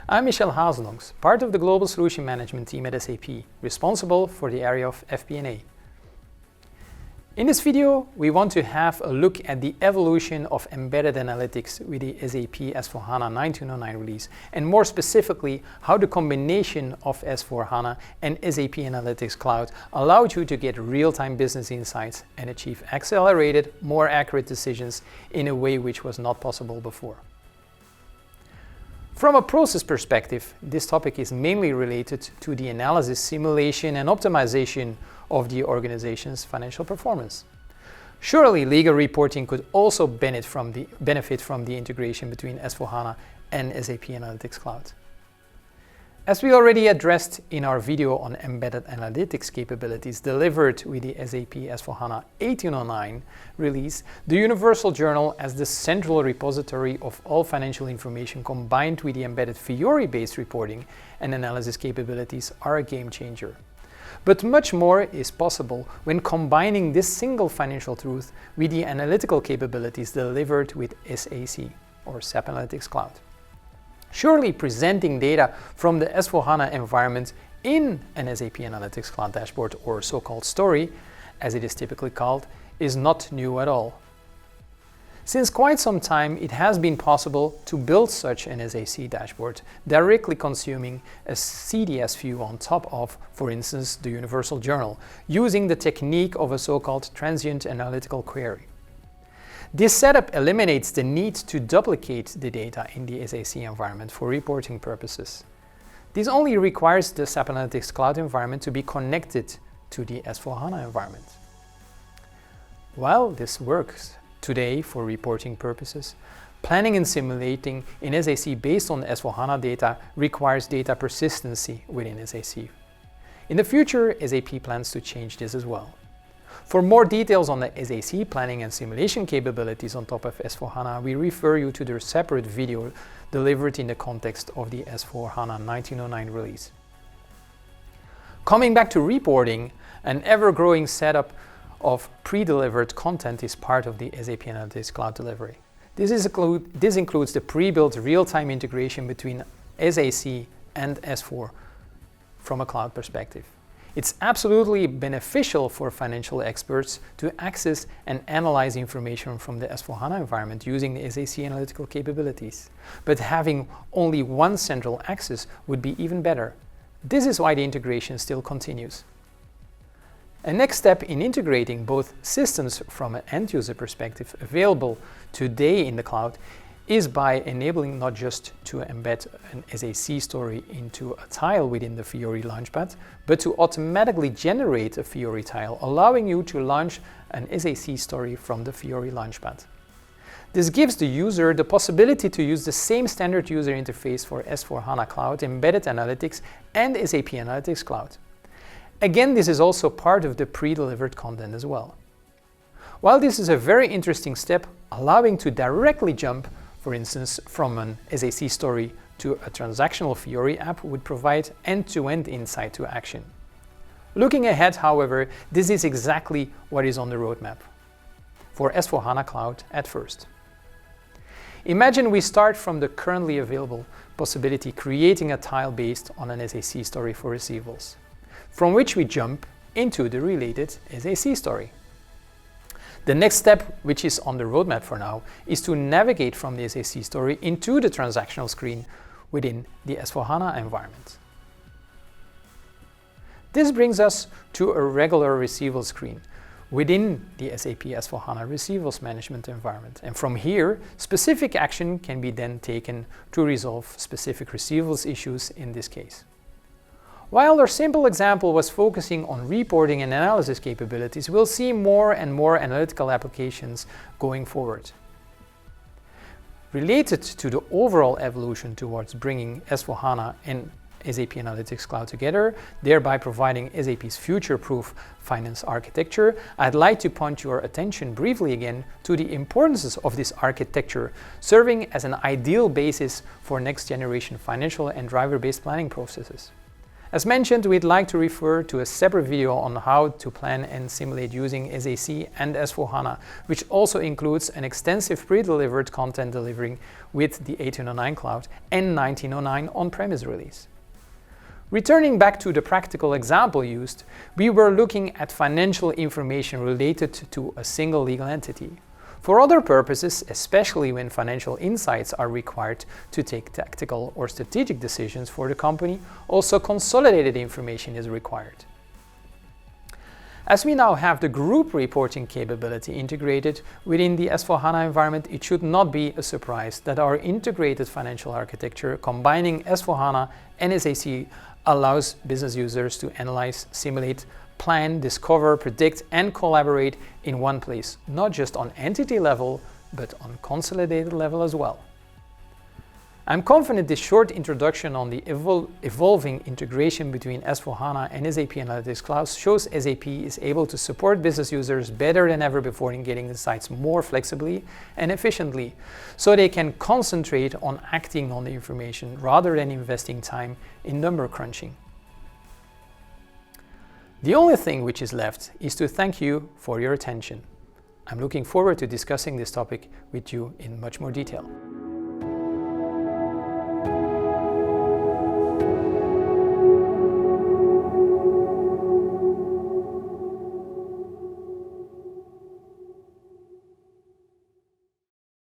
I'm Michel Haesendonckx, part of the Global Solution Management team at SAP, responsible for the area of FP&A. In this video, we want to have a look at the evolution of embedded analytics with the SAP S/4HANA 1909 release, and more specifically, how the combination of S/4HANA and SAP Analytics Cloud allowed you to get real-time business insights and achieve accelerated, more accurate decisions in a way which was not possible before. From a process perspective, this topic is mainly related to the analysis, simulation, and optimization of the organization's financial performance. Surely, legal reporting could also benefit from the integration between S/4HANA and SAP Analytics Cloud. As we already addressed in our video on embedded analytics capabilities delivered with the SAP S/4HANA 1809 release, the Universal Journal as the central repository of all financial information combined with the embedded Fiori-based reporting and analysis capabilities are a game changer. But much more is possible when combining this single financial truth with the analytical capabilities delivered with SAC, or SAP Analytics Cloud. Surely presenting data from the S/4HANA environment in an SAP Analytics Cloud dashboard, or so-called story, as it is typically called, is not new at all. Since quite some time, it has been possible to build such an SAC dashboard, directly consuming a CDS view on top of, for instance, the Universal Journal, using the technique of a so-called transient analytical query. This setup eliminates the need to duplicate the data in the SAC environment for reporting purposes. This only requires the SAP Analytics Cloud environment to be connected to the S/4HANA environment. While this works today for reporting purposes, planning and simulating in SAC based on S/4HANA data requires data persistency within SAC. In the future, SAP plans to change this as well. For more details on the SAC planning and simulation capabilities on top of S/4HANA, we refer you to the separate video delivered in the context of the S/4HANA 1909 release. Coming back to reporting, an ever-growing setup of pre-delivered content is part of the SAP Analytics Cloud delivery. This includes the pre-built real-time integration between SAC and S4 from a cloud perspective. It's absolutely beneficial for financial experts to access and analyze information from the S/4HANA environment using the SAC analytical capabilities. But having only one central access would be even better. This is why the integration still continues. A next step in integrating both systems from an end-user perspective available today in the cloud is by enabling not just to embed an SAC story into a tile within the Fiori Launchpad, but to automatically generate a Fiori tile, allowing you to launch an SAC story from the Fiori Launchpad. This gives the user the possibility to use the same standard user interface for S/4HANA Cloud, Embedded Analytics, and SAP Analytics Cloud. Again, this is also part of the pre-delivered content as well. While this is a very interesting step, allowing to directly jump, for instance, from an SAC story to a transactional Fiori app would provide end-to-end insight to action. Looking ahead, however, this is exactly what is on the roadmap for S/4HANA Cloud at first. Imagine we start from the currently available possibility, creating a tile based on an SAC story for receivables, from which we jump into the related SAC story. The next step, which is on the roadmap for now, is to navigate from the SAC story into the transactional screen within the S/4HANA environment. This brings us to a regular receivables screen within the SAP S/4HANA receivables management environment. And from here, specific action can be then taken to resolve specific receivables issues in this case. While our simple example was focusing on reporting and analysis capabilities, we'll see more and more analytical applications going forward. Related to the overall evolution towards bringing S/4HANA and SAP Analytics Cloud together, thereby providing SAP's future-proof finance architecture, I'd like to point your attention briefly again to the importance of this architecture, serving as an ideal basis for next-generation financial and driver-based planning processes. As mentioned, we'd like to refer to a separate video on how to plan and simulate using SAC and S/4HANA, which also includes an extensive pre-delivered content delivering with the 1809 Cloud and 1909 on-premise release. Returning back to the practical example used, we were looking at financial information related to a single legal entity. For other purposes, especially when financial insights are required to take tactical or strategic decisions for the company, also consolidated information is required. As we now have the group reporting capability integrated within the S/4HANA environment, it should not be a surprise that our integrated financial architecture combining S/4HANA and SAC allows business users to analyze, simulate, plan, discover, predict, and collaborate in one place, not just on entity level, but on consolidated level as well. I'm confident this short introduction on the evolving integration between S/4HANA and SAP Analytics Cloud shows SAP is able to support business users better than ever before in getting insights more flexibly and efficiently, so they can concentrate on acting on the information rather than investing time in number crunching. The only thing which is left is to thank you for your attention. I'm looking forward to discussing this topic with you in much more detail.